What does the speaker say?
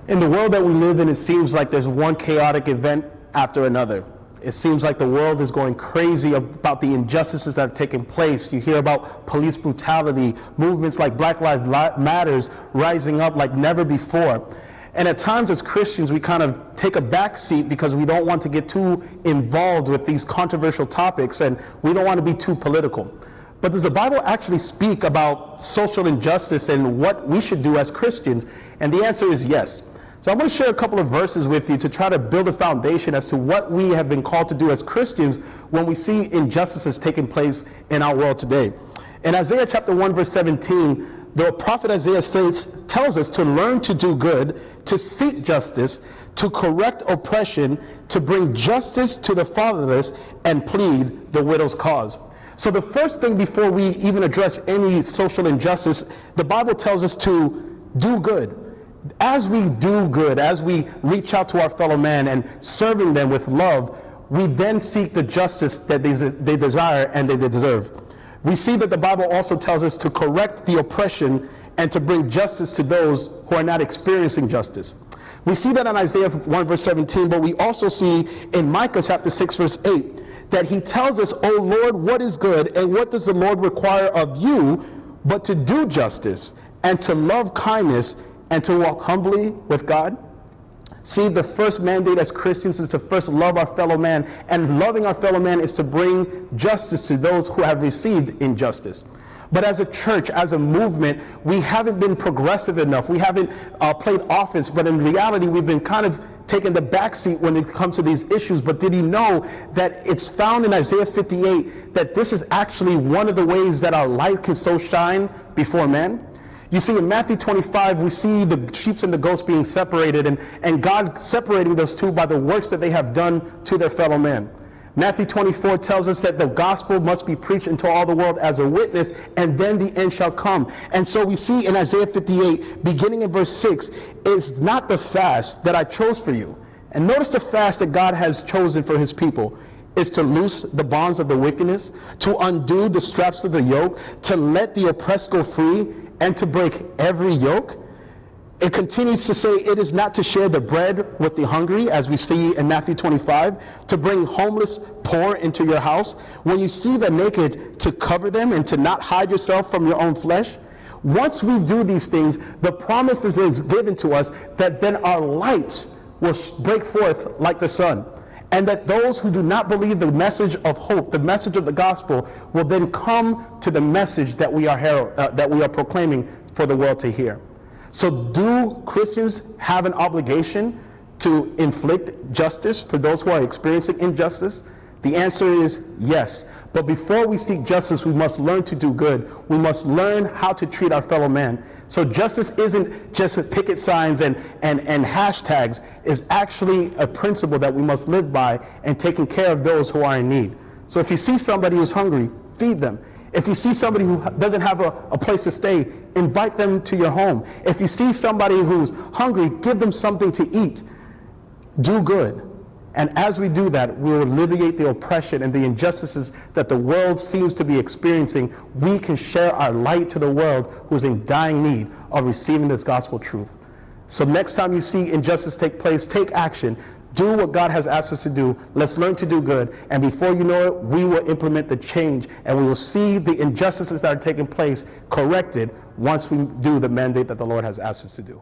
In the world that we live in, it seems like there's one chaotic event after another. It seems like the world is going crazy about the injustices that are taking place. You hear about police brutality, movements like Black Lives Matters rising up like never before. And at times as Christians, we kind of take a back seat because we don't want to get too involved with these controversial topics, and we don't want to be too political. But does the Bible actually speak about social injustice and what we should do as Christians? And the answer is yes. So I'm going to share a couple of verses with you to try to build a foundation as to what we have been called to do as Christians when we see injustices taking place in our world today. In Isaiah chapter 1, verse 17, the prophet Isaiah tells us to learn to do good, to seek justice, to correct oppression, to bring justice to the fatherless, and plead the widow's cause. So the first thing before we even address any social injustice, the Bible tells us to do good. As we do good, as we reach out to our fellow man and serving them with love, we then seek the justice that they desire and they deserve. We see that the Bible also tells us to correct the oppression and to bring justice to those who are not experiencing justice. We see that in Isaiah 1 verse 17, but we also see in Micah chapter 6 verse 8 that he tells us, "O Lord, what is good, and what does the Lord require of you but to do justice and to love kindness and to walk humbly with God?" See, the first mandate as Christians is to first love our fellow man, and loving our fellow man is to bring justice to those who have received injustice. But as a church, as a movement, we haven't been progressive enough. We haven't played offense, but in reality, we've been kind of taking the backseat when it comes to these issues. But did you know that it's found in Isaiah 58 that this is actually one of the ways that our light can so shine before men? You see, in Matthew 25, we see the sheep and the goats being separated, and God separating those two by the works that they have done to their fellow men. Matthew 24 tells us that the gospel must be preached into all the world as a witness, and then the end shall come. And so we see in Isaiah 58, beginning in verse 6, "It's not the fast that I chose for you." And notice the fast that God has chosen for his people is to loose the bonds of the wickedness, to undo the straps of the yoke, to let the oppressed go free, and to break every yoke. It continues to say it is not to share the bread with the hungry, as we see in Matthew 25, to bring homeless poor into your house. When you see the naked, to cover them and to not hide yourself from your own flesh. Once we do these things, the promise is given to us that then our lights will break forth like the sun. And that those who do not believe the message of hope, the message of the gospel, will then come to the message that we are proclaiming for the world to hear. So do Christians have an obligation to inflict justice for those who are experiencing injustice? The answer is yes. But before we seek justice, we must learn to do good. We must learn how to treat our fellow man. So justice isn't just picket signs and hashtags. It's actually a principle that we must live by in taking care of those who are in need. So if you see somebody who's hungry, feed them. If you see somebody who doesn't have a place to stay, invite them to your home. If you see somebody who's hungry, give them something to eat. Do good. And as we do that, we will alleviate the oppression and the injustices that the world seems to be experiencing. We can share our light to the world who's in dying need of receiving this gospel truth. So next time you see injustice take place, take action. Do what God has asked us to do. Let's learn to do good. And before you know it, we will implement the change, and we will see the injustices that are taking place corrected once we do the mandate that the Lord has asked us to do.